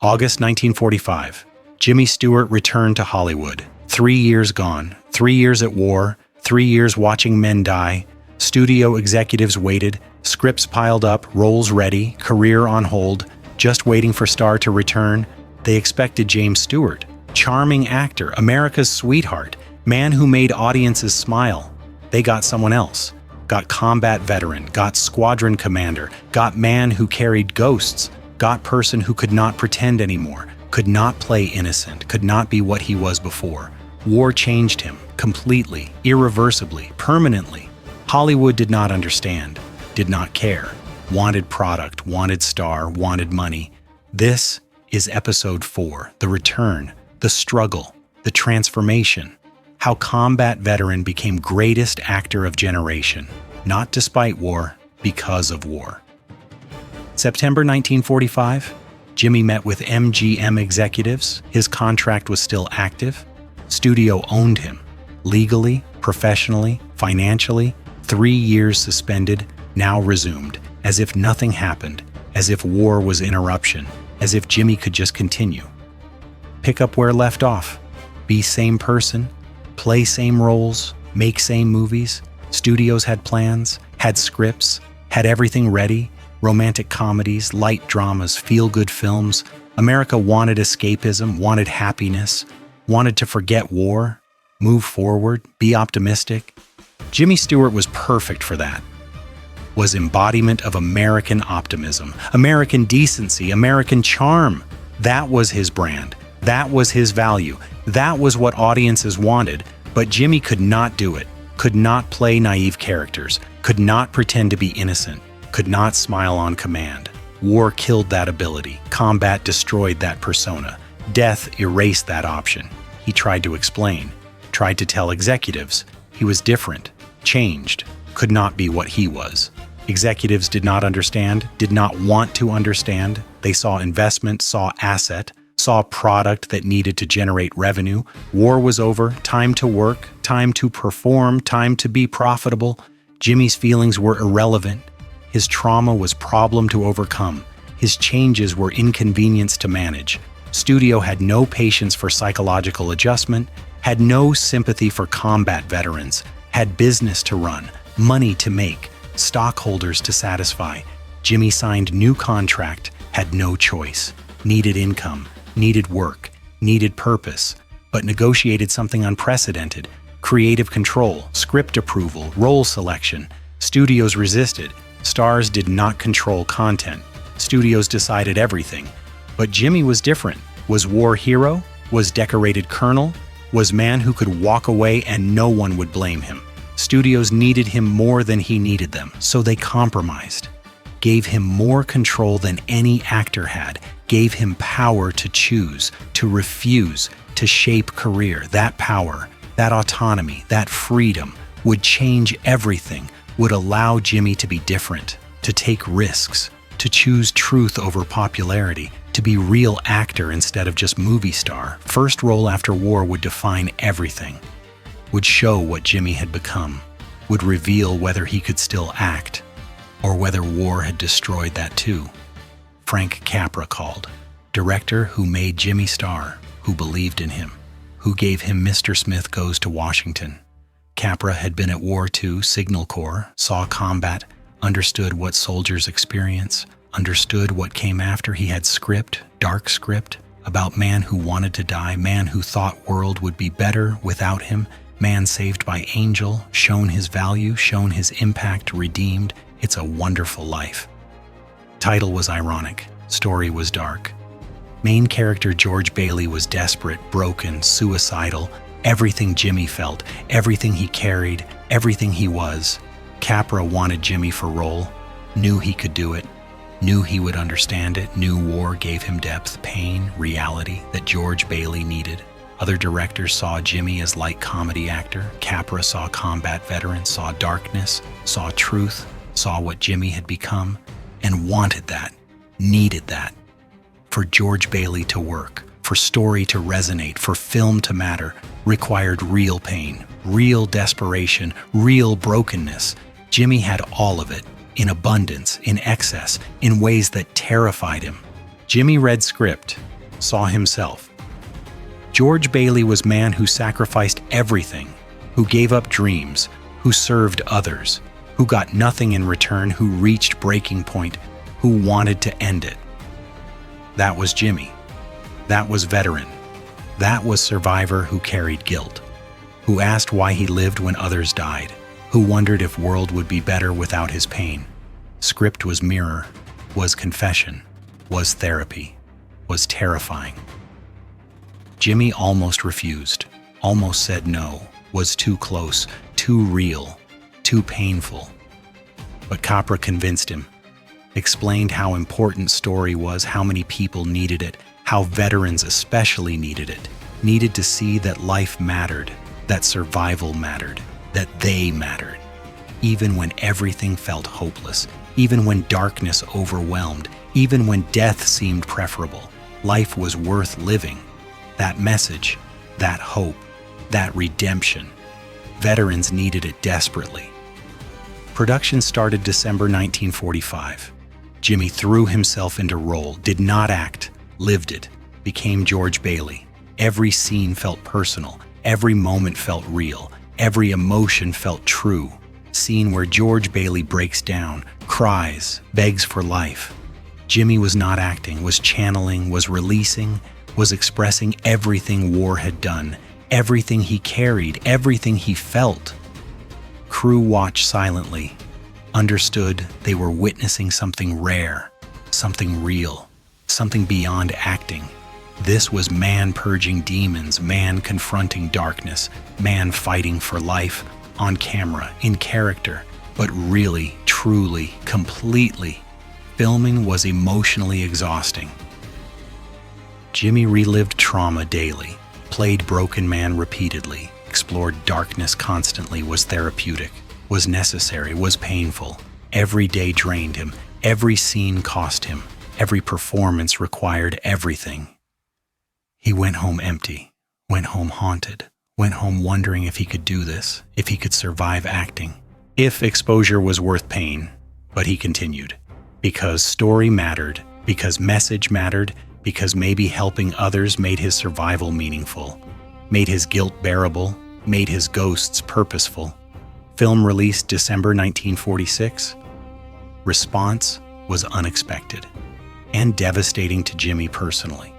August 1945. Jimmy Stewart returned to Hollywood. 3 years gone, 3 years at war, 3 years watching men die. Studio executives waited, scripts piled up, roles ready, career on hold, just waiting for Star to return. They expected James Stewart, charming actor, America's sweetheart, man who made audiences smile. They got someone else. Got combat veteran, got squadron commander, got man who carried ghosts, got person who could not pretend anymore, could not play innocent, could not be what he was before. War changed him, completely, irreversibly, permanently. Hollywood did not understand, did not care, wanted product, wanted star, wanted money. This is episode 4, the return, the struggle, the transformation. How combat veteran became greatest actor of generation, not despite war, because of war. September 1945, Jimmy met with MGM executives. His contract was still active. Studio owned him, legally, professionally, financially. 3 years suspended, now resumed, as if nothing happened, as if war was interruption, as if Jimmy could just continue. Pick up where left off. Be same person, play same roles, make same movies. Studios had plans, had scripts, had everything ready. Romantic comedies, light dramas, feel-good films. America wanted escapism, wanted happiness, wanted to forget war, move forward, be optimistic. Jimmy Stewart was perfect for that. Was embodiment of American optimism, American decency, American charm. That was his brand. That was his value. That was what audiences wanted, but Jimmy could not do it, could not play naive characters, could not pretend to be innocent, could not smile on command. War killed that ability. Combat destroyed that persona. Death erased that option. He tried to explain, tried to tell executives. He was different, changed, could not be what he was. Executives did not understand, did not want to understand. They saw investment, saw asset, saw product that needed to generate revenue. War was over, time to work, time to perform, time to be profitable. Jimmy's feelings were irrelevant. His trauma was problem to overcome. His changes were inconvenience to manage. Studio had no patience for psychological adjustment, had no sympathy for combat veterans, had business to run, money to make, stockholders to satisfy. Jimmy signed new contract, had no choice, needed income, needed work, needed purpose, but negotiated something unprecedented: creative control, script approval, role selection. Studios resisted. Stars did not control content. Studios decided everything. But Jimmy was different. Was war hero? Was decorated colonel? Was man who could walk away and no one would blame him. Studios needed him more than he needed them, so they compromised. Gave him more control than any actor had. Gave him power to choose, to refuse, to shape career. That power, that autonomy, that freedom would change everything, would allow Jimmy to be different, to take risks, to choose truth over popularity, to be real actor instead of just movie star. First role after war would define everything, would show what Jimmy had become, would reveal whether he could still act, or whether war had destroyed that too. Frank Capra called, director who made Jimmy star, who believed in him, who gave him Mr. Smith Goes to Washington. Capra had been at war too, Signal Corps, saw combat, understood what soldiers experience, understood what came after. He had script, dark script, about man who wanted to die, man who thought world would be better without him, man saved by angel, shown his value, shown his impact, redeemed. It's a wonderful life. Title was ironic, story was dark. Main character George Bailey was desperate, broken, suicidal. Everything Jimmy felt, everything he carried, everything he was. Capra wanted Jimmy for role, knew he could do it, knew he would understand it, knew war gave him depth, pain, reality that George Bailey needed. Other directors saw Jimmy as light comedy actor. Capra saw combat veteran, saw darkness, saw truth, saw what Jimmy had become, and wanted that, needed that. For George Bailey to work, for story to resonate, for film to matter, required real pain, real desperation, real brokenness. Jimmy had all of it, in abundance, in excess, in ways that terrified him. Jimmy read script, saw himself. George Bailey was man who sacrificed everything, who gave up dreams, who served others, who got nothing in return, who reached breaking point, who wanted to end it. That was Jimmy. That was veteran. That was survivor who carried guilt, who asked why he lived when others died, who wondered if world would be better without his pain. Script was mirror, was confession, was therapy, was terrifying. Jimmy almost refused, almost said no, was too close, too real, too painful. But Capra convinced him, explained how important story was, how many people needed it, how veterans especially needed it, needed to see that life mattered, that survival mattered, that they mattered. Even when everything felt hopeless, even when darkness overwhelmed, even when death seemed preferable, life was worth living. That message, that hope, that redemption, veterans needed it desperately. Production started December 1945. Jimmy threw himself into role, did not act, lived it, became George Bailey. Every scene felt personal, every moment felt real, every emotion felt true. Scene where George Bailey breaks down, cries, begs for life. Jimmy was not acting, was channeling, was releasing, was expressing everything war had done, everything he carried, everything he felt. Crew watched silently, understood they were witnessing something rare, something real, something beyond acting. This was man purging demons, man confronting darkness, man fighting for life, on camera, in character, but really, truly, completely. Filming was emotionally exhausting. Jimmy relived trauma daily, played broken man repeatedly, explored darkness constantly, was therapeutic, was necessary, was painful. Every day drained him, every scene cost him, every performance required everything. He went home empty, went home haunted, went home wondering if he could do this, if he could survive acting, if exposure was worth pain. But he continued, because story mattered, because message mattered, because maybe helping others made his survival meaningful, made his guilt bearable, made his ghosts purposeful. Film released December 1946. Response was unexpected and devastating to Jimmy personally.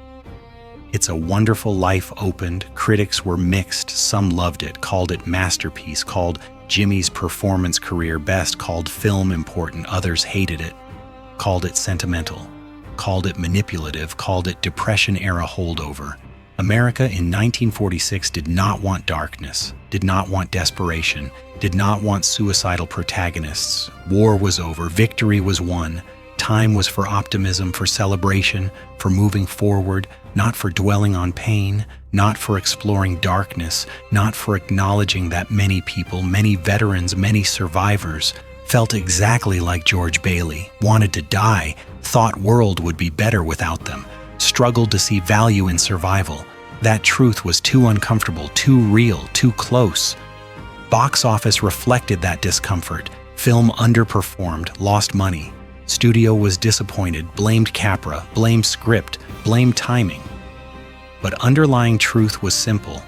It's a Wonderful Life opened, critics were mixed, some loved it, called it masterpiece, called Jimmy's performance career best, called film important, others hated it, called it sentimental, called it manipulative, called it Depression-era holdover. America in 1946 did not want darkness, did not want desperation, did not want suicidal protagonists. War was over, victory was won. Time was for optimism, for celebration, for moving forward, not for dwelling on pain, not for exploring darkness, not for acknowledging that many people, many veterans, many survivors felt exactly like George Bailey, wanted to die, thought world would be better without them, struggled to see value in survival. That truth was too uncomfortable, too real, too close. Box office reflected that discomfort. Film underperformed, lost money. Studio was disappointed, blamed Capra, blamed script, blamed timing. But underlying truth was simple.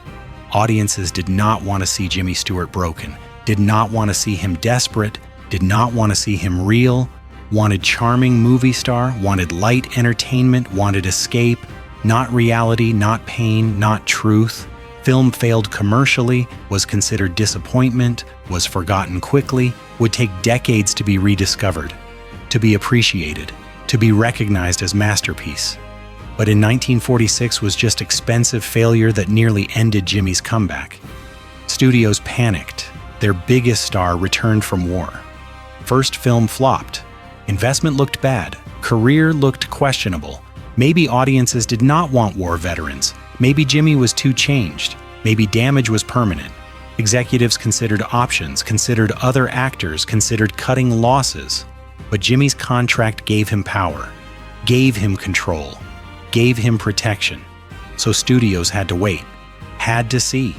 Audiences did not want to see Jimmy Stewart broken, did not want to see him desperate, did not want to see him real, wanted charming movie star, wanted light entertainment, wanted escape, not reality, not pain, not truth. Film failed commercially, was considered disappointment, was forgotten quickly, would take decades to be rediscovered, to be appreciated, to be recognized as masterpiece. But in 1946 was just expensive failure that nearly ended Jimmy's comeback. Studios panicked. Their biggest star returned from war. First film flopped. Investment looked bad. Career looked questionable. Maybe audiences did not want war veterans. Maybe Jimmy was too changed. Maybe damage was permanent. Executives considered options, considered other actors, considered cutting losses. But Jimmy's contract gave him power, gave him control, gave him protection. So studios had to wait, had to see,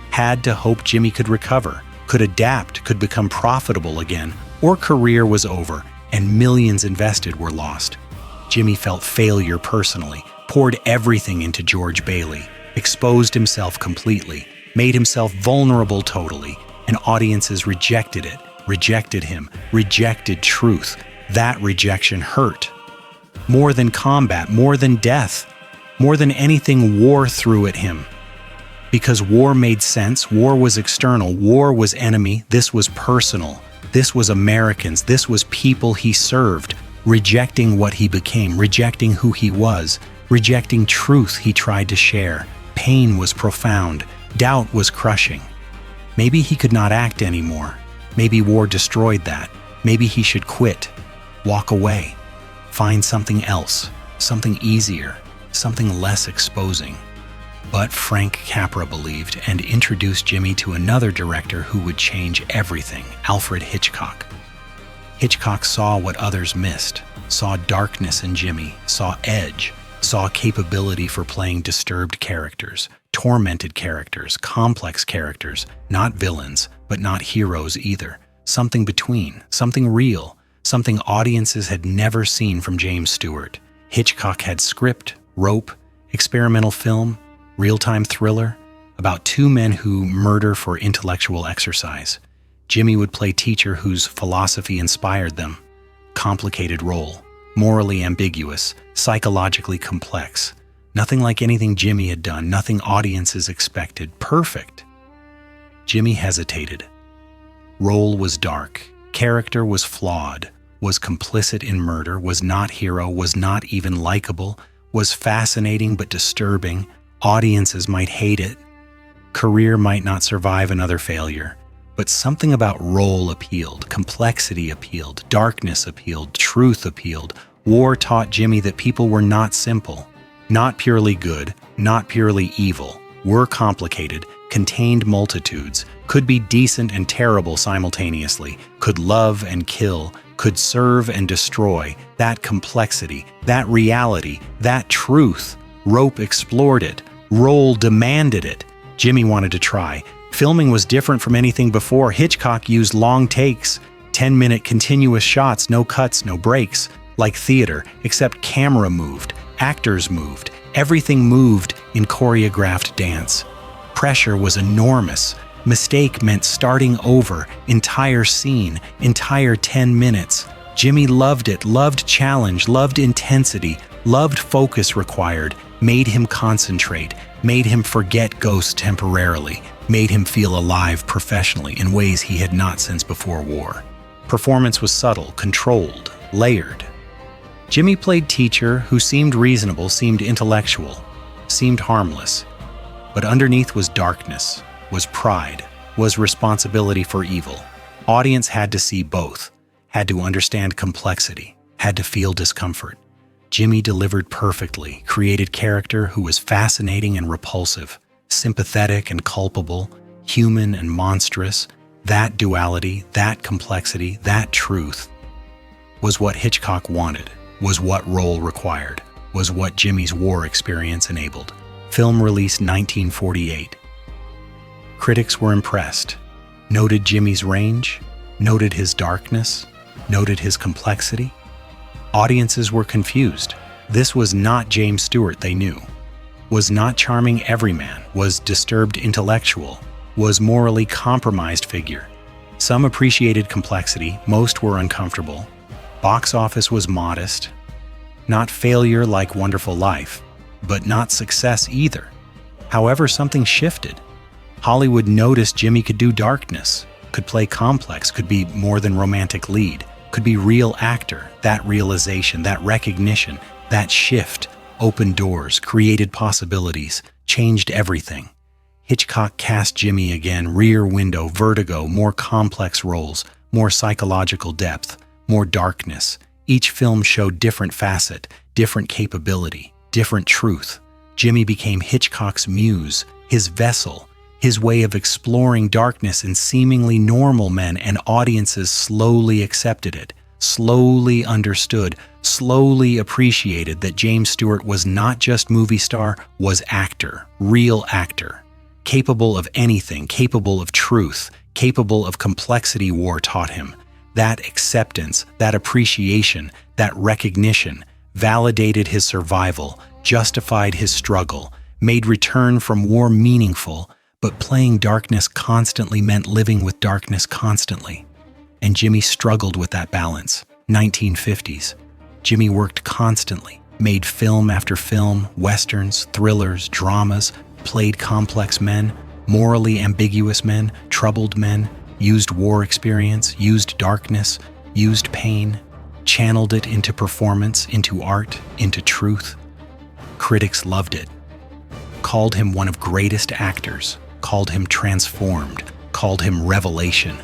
had to hope Jimmy could recover, could adapt, could become profitable again, or career was over and millions invested were lost. Jimmy felt failure personally, poured everything into George Bailey, exposed himself completely, made himself vulnerable totally, and audiences rejected it, rejected him, rejected truth. That rejection hurt. More than combat, more than death, more than anything, war threw at him. Because war made sense, war was external, war was enemy, this was personal. This was Americans, this was people he served, rejecting what he became, rejecting who he was, rejecting truth he tried to share. Pain was profound, doubt was crushing. Maybe he could not act anymore. Maybe war destroyed that. Maybe he should quit, walk away, find something else, something easier, something less exposing. But Frank Capra believed and introduced Jimmy to another director who would change everything, Alfred Hitchcock. Hitchcock saw what others missed, saw darkness in Jimmy, saw edge, saw capability for playing disturbed characters, tormented characters, complex characters, not villains, but not heroes either. Something between, something real, something audiences had never seen from James Stewart. Hitchcock had script, rope, experimental film, real-time thriller, about two men who murder for intellectual exercise. Jimmy would play teacher whose philosophy inspired them. Complicated role, morally ambiguous, psychologically complex. Nothing like anything Jimmy had done, nothing audiences expected. Perfect. Jimmy hesitated. Role was dark, character was flawed, was complicit in murder, was not hero, was not even likable, was fascinating but disturbing. Audiences might hate it. Career might not survive another failure. But something about role appealed, complexity appealed, darkness appealed, truth appealed. War taught Jimmy that people were not simple, not purely good, not purely evil, were complicated, contained multitudes, could be decent and terrible simultaneously, could love and kill, could serve and destroy. That complexity, that reality, that truth. Rope explored it. Role demanded it. Jimmy wanted to try. Filming was different from anything before. Hitchcock used long takes, 10-minute continuous shots, no cuts, no breaks, like theater, except camera moved, actors moved, everything moved in choreographed dance. Pressure was enormous. Mistake meant starting over, entire scene, entire 10 minutes. Jimmy loved it, loved challenge, loved intensity, loved focus required, made him concentrate, made him forget ghosts temporarily, made him feel alive professionally in ways he had not since before war. Performance was subtle, controlled, layered. Jimmy played teacher who seemed reasonable, seemed intellectual, seemed harmless. But underneath was darkness, was pride, was responsibility for evil. Audience had to see both, had to understand complexity, had to feel discomfort. Jimmy delivered perfectly, created character who was fascinating and repulsive, sympathetic and culpable, human and monstrous. That duality, that complexity, that truth was what Hitchcock wanted, was what role required, was what Jimmy's war experience enabled. Film released 1948. Critics were impressed, noted Jimmy's range, noted his darkness, noted his complexity. Audiences were confused. This was not James Stewart they knew, was not charming everyman, was disturbed intellectual, was morally compromised figure. Some appreciated complexity, most were uncomfortable. Box office was modest, not failure like Wonderful Life, but not success either. However, something shifted. Hollywood noticed Jimmy could do darkness, could play complex, could be more than romantic lead, could be real actor. That realization, that recognition, that shift opened doors, created possibilities, changed everything. Hitchcock cast Jimmy again, Rear Window, Vertigo, more complex roles, more psychological depth, more darkness. Each film showed different facet, different capability, different truth. Jimmy became Hitchcock's muse, his vessel, his way of exploring darkness in seemingly normal men, and audiences slowly accepted it, slowly understood, slowly appreciated that James Stewart was not just movie star, was actor, real actor, capable of anything, capable of truth, capable of complexity. War taught him. That acceptance, that appreciation, that recognition, validated his survival, justified his struggle, made return from war meaningful, but playing darkness constantly meant living with darkness constantly. And Jimmy struggled with that balance. 1950s. Jimmy worked constantly, made film after film, westerns, thrillers, dramas, played complex men, morally ambiguous men, troubled men, used war experience, used darkness, used pain, channeled it into performance, into art, into truth. Critics loved it, called him one of greatest actors, called him transformed, called him revelation.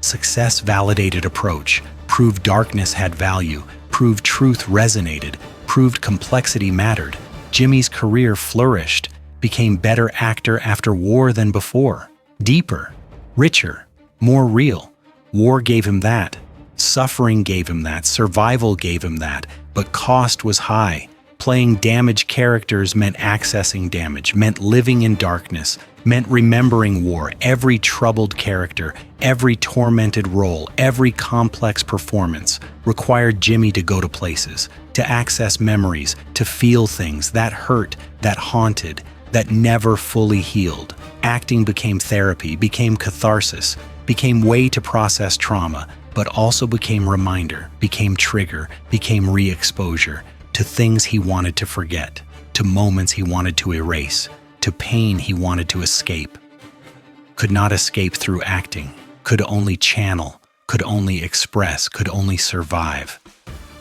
Success validated approach, proved darkness had value, proved truth resonated, proved complexity mattered. Jimmy's career flourished, became better actor after war than before. Deeper, richer, more real. War gave him that. Suffering gave him that. Survival gave him that. But cost was high. Playing damaged characters meant accessing damage, meant living in darkness, meant remembering war. Every troubled character, every tormented role, every complex performance required Jimmy to go to places, to access memories, to feel things that hurt, that haunted, that never fully healed. Acting became therapy, became catharsis, became way to process trauma, but also became reminder, became trigger, became re-exposure to things he wanted to forget, to moments he wanted to erase, to pain he wanted to escape. Could not escape through acting, could only channel, could only express, could only survive.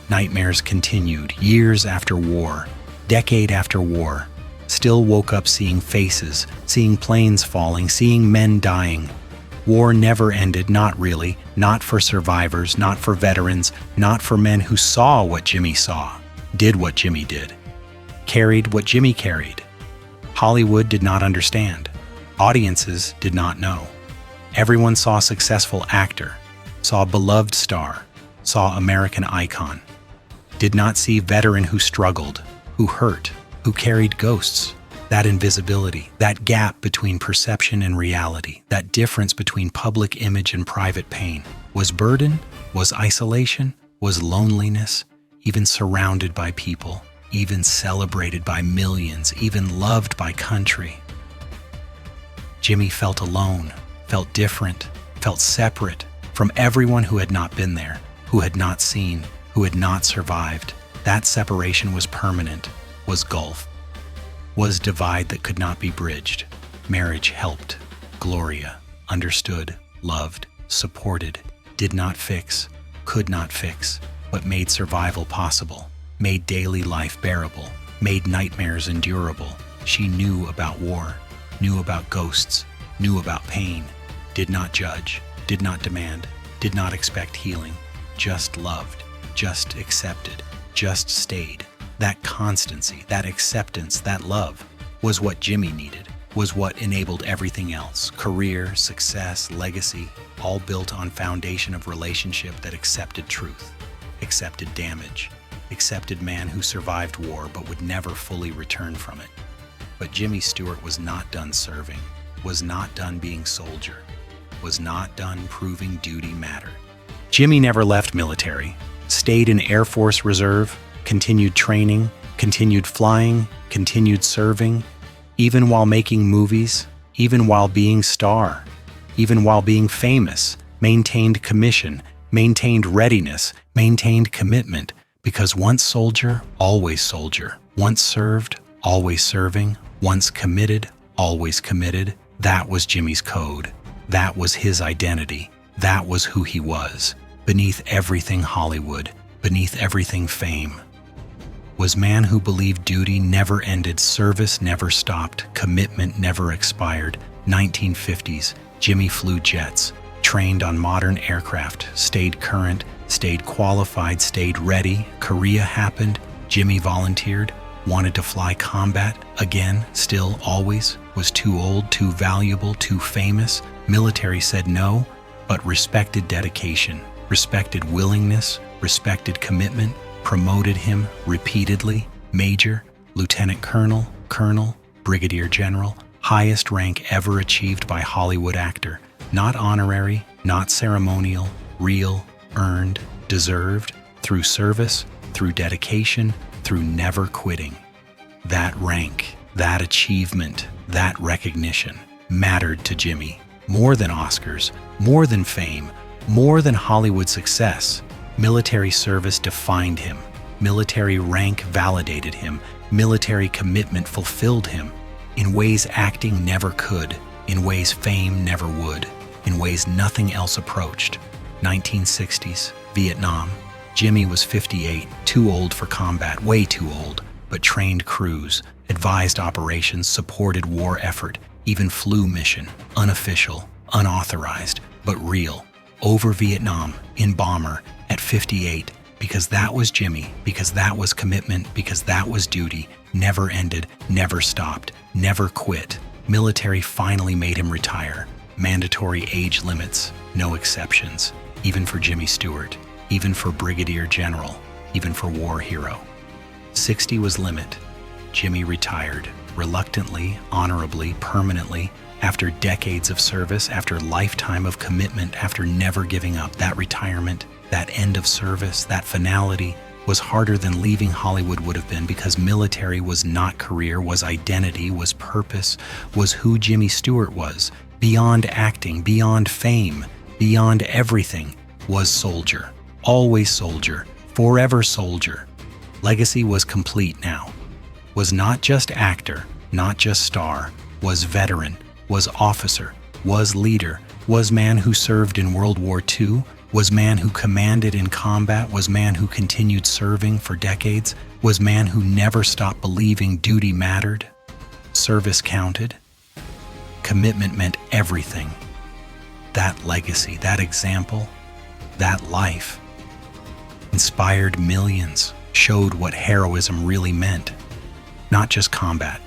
Nightmares continued, years after war, decade after war. Still woke up seeing faces, seeing planes falling, seeing men dying. War never ended, not really, not for survivors, not for veterans, not for men who saw what Jimmy saw, did what Jimmy did, carried what Jimmy carried. Hollywood did not understand. Audiences did not know. Everyone saw successful actor, saw beloved star, saw American icon. Did not see veteran who struggled, who hurt, who carried ghosts. That invisibility, that gap between perception and reality, that difference between public image and private pain, was burden, was isolation, was loneliness, even surrounded by people, even celebrated by millions, even loved by country. Jimmy felt alone, felt different, felt separate from everyone who had not been there, who had not seen, who had not survived. That separation was permanent, was gulf, was divide that could not be bridged. Marriage helped. Gloria understood, loved, supported, did not fix, could not fix, but made survival possible, made daily life bearable, made nightmares endurable. She knew about war, knew about ghosts, knew about pain, did not judge, did not demand, did not expect healing, just loved, just accepted, just stayed. That constancy, that acceptance, that love was what Jimmy needed, was what enabled everything else. Career, success, legacy, all built on foundation of relationship that accepted truth, accepted damage, accepted man who survived war but would never fully return from it. But Jimmy Stewart was not done serving, was not done being soldier, was not done proving duty mattered. Jimmy never left military, stayed in Air Force Reserve, continued training, continued flying, continued serving, even while making movies, even while being star, even while being famous, maintained commission, maintained readiness, maintained commitment, because once soldier, always soldier, once served, always serving, once committed, always committed. That was Jimmy's code. That was his identity. That was who he was. Beneath everything Hollywood, beneath everything fame, was man who believed duty never ended, service never stopped, commitment never expired. 1950s, Jimmy flew jets, trained on modern aircraft, stayed current, stayed qualified, stayed ready. Korea happened, Jimmy volunteered, wanted to fly combat, again, still, always, was too old, too valuable, too famous. Military said no, but respected dedication, respected willingness, respected commitment, promoted him repeatedly, major, lieutenant colonel, colonel, brigadier general, highest rank ever achieved by Hollywood actor. Not honorary, not ceremonial, real, earned, deserved, through service, through dedication, through through never quitting. That rank, that achievement, that recognition mattered to Jimmy more than Oscars, more than fame, more than Hollywood success. Military service defined him. Military rank validated him. Military commitment fulfilled him in ways acting never could, in ways fame never would, in ways nothing else approached. 1960s, Vietnam. Jimmy was 58, too old for combat, way too old, but trained crews, advised operations, supported war effort, even flew mission, unofficial, unauthorized, but real, over Vietnam, in bomber, at 58, because that was Jimmy, because that was commitment, because that was duty, never ended, never stopped, never quit. Military finally made him retire. Mandatory age limits, no exceptions, even for Jimmy Stewart, even for Brigadier General, even for war hero. 60 was limit. Jimmy retired, reluctantly, honorably, permanently, after decades of service, after lifetime of commitment, after never giving up. That retirement, that end of service, that finality was harder than leaving Hollywood would have been, because military was not career, was identity, was purpose, was who Jimmy Stewart was. Beyond acting, beyond fame, beyond everything, was soldier. Always soldier, forever soldier. Legacy was complete now. Was not just actor, not just star, was veteran, was officer, was leader, was man who served in World War II, was man who commanded in combat, was man who continued serving for decades, was man who never stopped believing duty mattered, service counted. Commitment meant everything. That legacy, that example, that life inspired millions, showed what heroism really meant. Not just combat,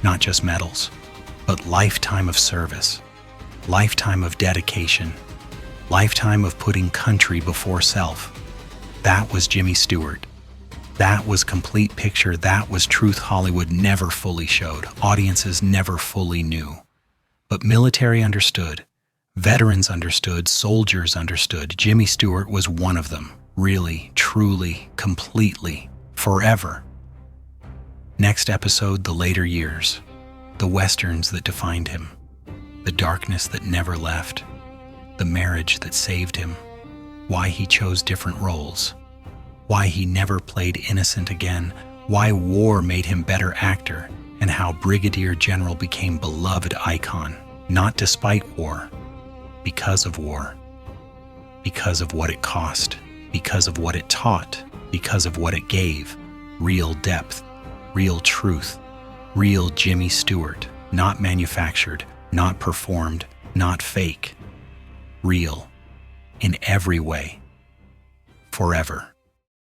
not just medals, but lifetime of service, lifetime of dedication, lifetime of putting country before self. That was Jimmy Stewart. That was complete picture. That was truth Hollywood never fully showed. Audiences never fully knew. But military understood. Veterans understood. Soldiers understood. Jimmy Stewart was one of them. Really, truly, completely, forever. Next episode, the later years. The westerns that defined him. The darkness that never left. The marriage that saved him. Why he chose different roles. Why he never played innocent again. Why war made him better actor. And how Brigadier General became beloved icon. Not despite war. Because of war. Because of what it cost. Because of what it taught. Because of what it gave. Real depth. Real truth. Real Jimmy Stewart. Not manufactured. Not performed. Not fake. Real. In every way. Forever.